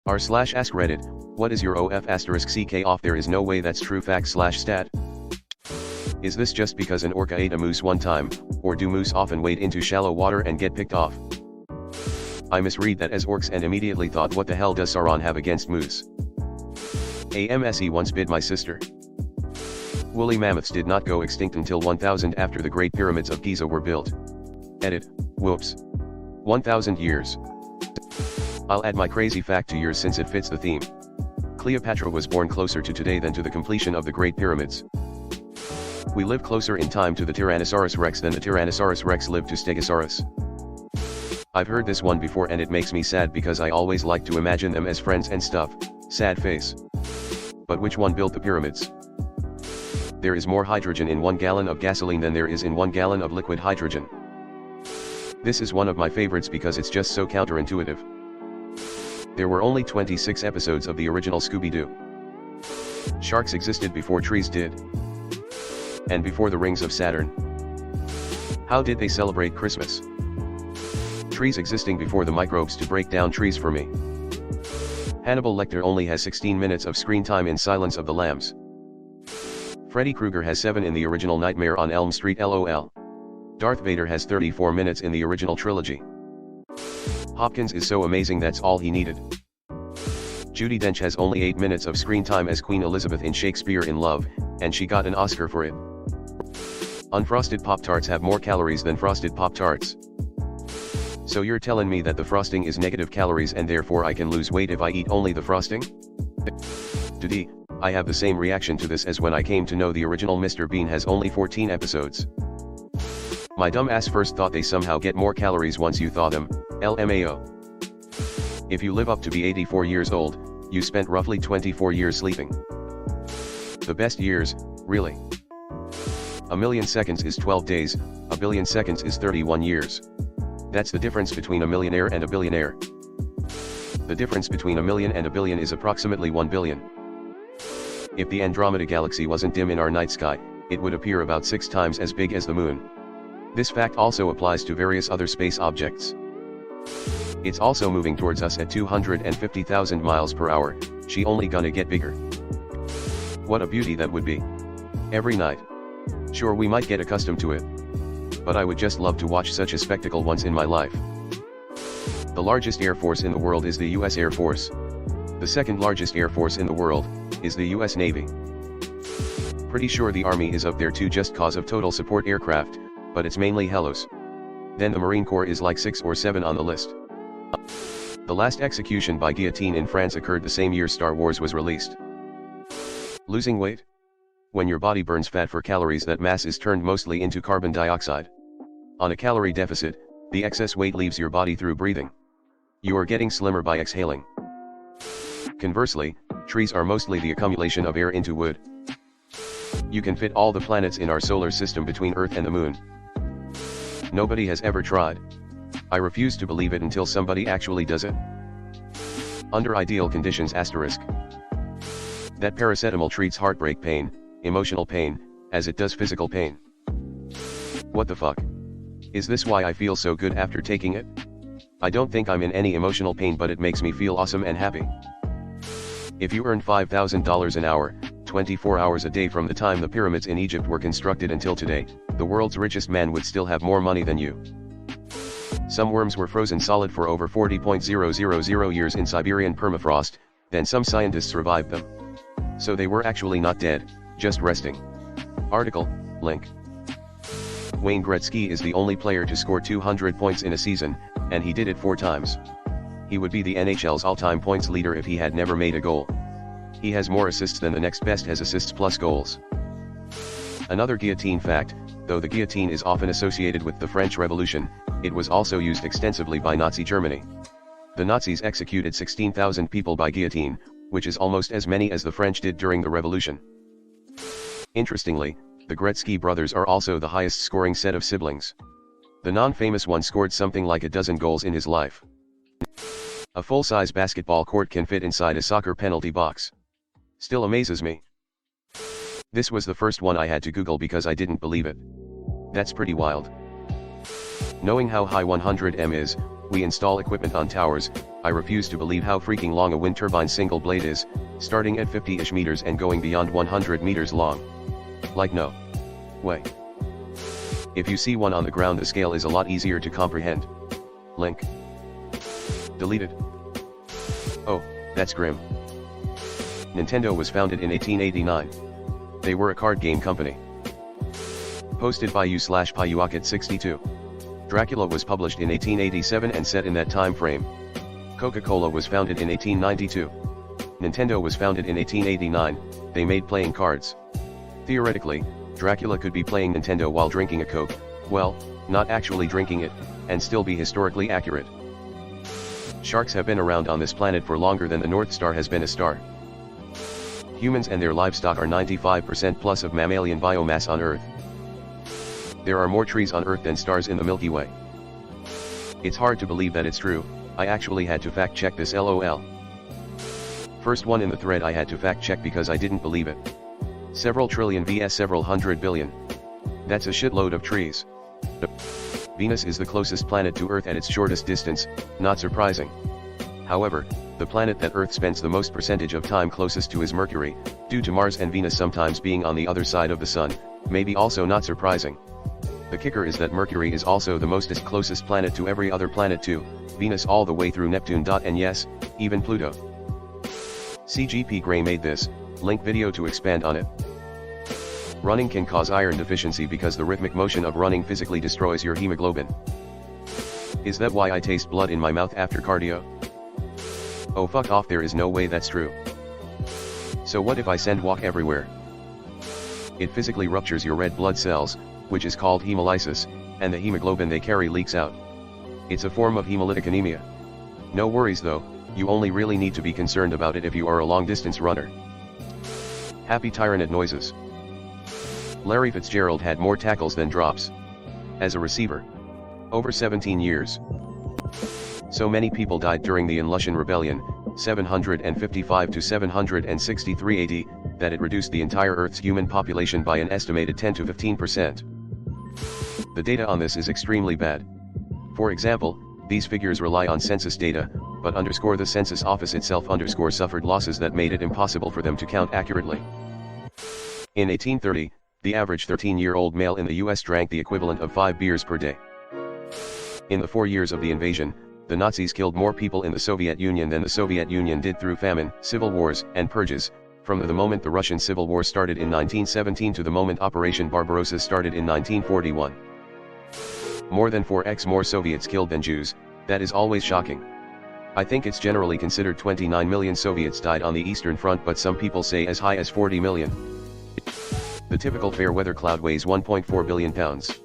r/AskReddit, what is your OF***CK off? There is no way that's true fact/stat. Is this just because an orca ate a moose one time, or do moose often wade into shallow water and get picked off? I misread that as orcs and immediately thought, what the hell does Sauron have against moose? AMSE once bit my sister. Woolly mammoths did not go extinct until 1000 after the Great Pyramids of Giza were built. Edit, whoops. 1000 years. I'll add my crazy fact to yours since it fits the theme. Cleopatra was born closer to today than to the completion of the Great Pyramids. We live closer in time to the Tyrannosaurus rex than the Tyrannosaurus rex lived to Stegosaurus. I've heard this one before and it makes me sad because I always like to imagine them as friends and stuff, sad face. But which one built the pyramids? There is more hydrogen in 1 gallon of gasoline than there is in 1 gallon of liquid hydrogen. This is one of my favorites because it's just so counterintuitive. There were only 26 episodes of the original Scooby-Doo. Sharks existed before trees did. And before the rings of Saturn. How did they celebrate Christmas? Trees existing before the microbes to break down trees for me. Hannibal Lecter only has 16 minutes of screen time in Silence of the Lambs. Freddy Krueger has 7 in the original Nightmare on Elm Street LOL. Darth Vader has 34 minutes in the original trilogy. Hopkins is so amazing that's all he needed. Judi Dench has only 8 minutes of screen time as Queen Elizabeth in Shakespeare in Love, and she got an Oscar for it. Unfrosted Pop-Tarts have more calories than frosted Pop-Tarts. So you're telling me that the frosting is negative calories and therefore I can lose weight if I eat only the frosting? Today, I have the same reaction to this as when I came to know the original Mr. Bean has only 14 episodes. My dumb ass first thought they somehow get more calories once you thaw them, LMAO. If you live up to be 84 years old, you spent roughly 24 years sleeping. The best years, really. A million seconds is 12 days, a billion seconds is 31 years. That's the difference between a millionaire and a billionaire. The difference between a million and a billion is approximately 1 billion. If the Andromeda Galaxy wasn't dim in our night sky, it would appear about 6 times as big as the moon. This fact also applies to various other space objects. It's also moving towards us at 250,000 miles per hour, she only gonna get bigger. What a beauty that would be. Every night. Sure, we might get accustomed to it. But I would just love to watch such a spectacle once in my life. The largest air force in the world is the US Air Force. The second largest air force in the world is the US Navy. Pretty sure the Army is up there too just cause of total support aircraft, but it's mainly helos. Then the Marine Corps is like 6 or 7 on the list. The last execution by guillotine in France occurred the same year Star Wars was released. Losing weight? When your body burns fat for calories, that mass is turned mostly into carbon dioxide. On a calorie deficit, the excess weight leaves your body through breathing. You are getting slimmer by exhaling. Conversely, trees are mostly the accumulation of air into wood. You can fit all the planets in our solar system between Earth and the Moon. Nobody has ever tried. I refuse to believe it until somebody actually does it. Under ideal conditions asterisk. That paracetamol treats heartbreak pain, emotional pain, as it does physical pain. What the fuck? Is this why I feel so good after taking it? I don't think I'm in any emotional pain, but it makes me feel awesome and happy. If you earned $5,000 an hour, 24 hours a day from the time the pyramids in Egypt were constructed until today, the world's richest man would still have more money than you. Some worms were frozen solid for over 40,000 years in Siberian permafrost, then some scientists revived them. So they were actually not dead, just resting. Article, link. Wayne Gretzky is the only player to score 200 points in a season, and he did it 4 times. He would be the NHL's all-time points leader if he had never made a goal. He has more assists than the next best has assists plus goals. Another guillotine fact, though the guillotine is often associated with the French Revolution, it was also used extensively by Nazi Germany. The Nazis executed 16,000 people by guillotine, which is almost as many as the French did during the Revolution. Interestingly, the Gretzky brothers are also the highest scoring set of siblings. The non-famous one scored something like a dozen goals in his life. A full-size basketball court can fit inside a soccer penalty box. Still amazes me. This was the first one I had to Google because I didn't believe it. That's pretty wild. Knowing how high 100 is, we install equipment on towers. I refuse to believe how freaking long a wind turbine single blade is, starting at 50-ish meters and going beyond 100 meters long. Like no way. If you see one on the ground, the scale is a lot easier to comprehend. Link deleted. Oh, that's grim. Nintendo was founded in 1889. They were a card game company. Posted by u/Payuakat62. Dracula was published in 1887 and set in that time frame. Coca-Cola was founded in 1892. Nintendo was founded in 1889, they made playing cards. Theoretically, Dracula could be playing Nintendo while drinking a Coke, well, not actually drinking it, and still be historically accurate. Sharks have been around on this planet for longer than the North Star has been a star. Humans and their livestock are 95% plus of mammalian biomass on Earth. There are more trees on Earth than stars in the Milky Way. It's hard to believe that it's true. I actually had to fact check this, lol. First one in the thread I had to fact check because I didn't believe it. Several trillion vs several hundred billion. That's a shitload of trees. Venus is the closest planet to Earth at its shortest distance, not surprising. However, the planet that Earth spends the most percentage of time closest to is Mercury, due to Mars and Venus sometimes being on the other side of the Sun, maybe also not surprising. The kicker is that Mercury is also the mostest closest planet to every other planet too, Venus all the way through Neptune. And yes, even Pluto. CGP Grey made this, link video to expand on it. Running can cause iron deficiency because the rhythmic motion of running physically destroys your hemoglobin. Is that why I taste blood in my mouth after cardio? Oh fuck off, there is no way that's true. So what if I send walk everywhere? It physically ruptures your red blood cells, which is called hemolysis, and the hemoglobin they carry leaks out. It's a form of hemolytic anemia. No worries though, you only really need to be concerned about it if you are a long-distance runner. Happy Tyranid noises. Larry Fitzgerald had more tackles than drops. As a receiver. Over 17 years. So many people died during the Inlushan Rebellion, 755 to 763 AD, that it reduced the entire Earth's human population by an estimated 10 to 15%. The data on this is extremely bad. For example, these figures rely on census data, but the census office itself suffered losses that made it impossible for them to count accurately. In 1830, the average 13-year-old male in the US drank the equivalent of 5 beers per day. In the 4 years of the invasion, the Nazis killed more people in the Soviet Union than the Soviet Union did through famine, civil wars, and purges, from the moment the Russian Civil War started in 1917 to the moment Operation Barbarossa started in 1941. More than 4x more Soviets killed than Jews, that is always shocking. I think it's generally considered 29 million Soviets died on the Eastern Front, but some people say as high as 40 million. The typical fair weather cloud weighs 1.4 billion pounds.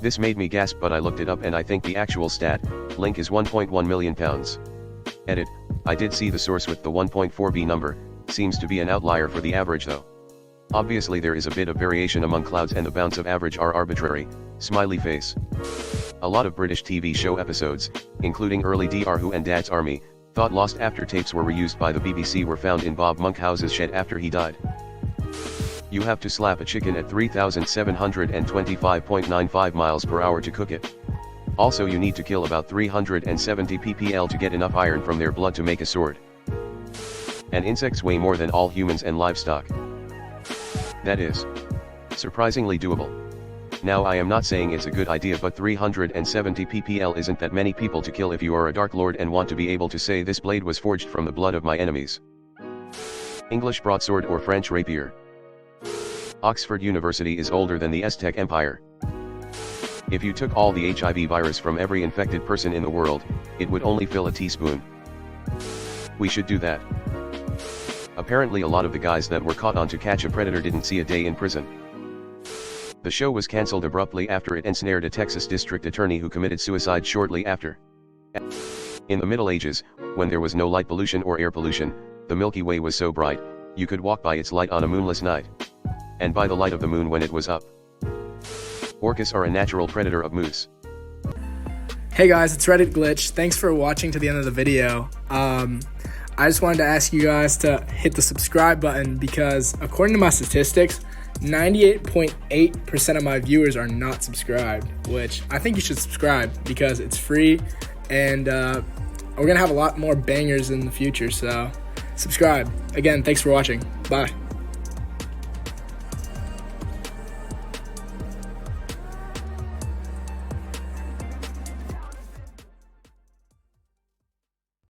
This made me gasp, but I looked it up and I think the actual stat, link is 1.1 million pounds. Edit, I did see the source with the 1.4b number, seems to be an outlier for the average though. Obviously there is a bit of variation among clouds and the bounds of average are arbitrary, smiley face. A lot of British TV show episodes, including early Dr. Who and Dad's Army, thought lost after tapes were reused by the BBC were found in Bob Monkhouse's shed after he died. You have to slap a chicken at 3,725.95 miles per hour to cook it. Also you need to kill about 370 ppl to get enough iron from their blood to make a sword. And insects weigh more than all humans and livestock. That is surprisingly doable. Now I am not saying it's a good idea, but 370 ppl isn't that many people to kill if you are a Dark Lord and want to be able to say this blade was forged from the blood of my enemies. English broadsword or French rapier. Oxford University is older than the Aztec Empire. If you took all the HIV virus from every infected person in the world, it would only fill a teaspoon. We should do that. Apparently a lot of the guys that were caught on To Catch a Predator didn't see a day in prison. The show was cancelled abruptly after it ensnared a Texas district attorney who committed suicide shortly after. In the Middle Ages, when there was no light pollution or air pollution, the Milky Way was so bright, you could walk by its light on a moonless night. And by the light of the moon when it was up. Orcas are a natural predator of moose. Hey guys, it's Reddit Glitch. Thanks for watching to the end of the video. I just wanted to ask you guys to hit the subscribe button because according to my statistics, 98.8% of my viewers are not subscribed, which I think you should subscribe because it's free, and we're going to have a lot more bangers in the future, so subscribe. Again, thanks for watching. Bye.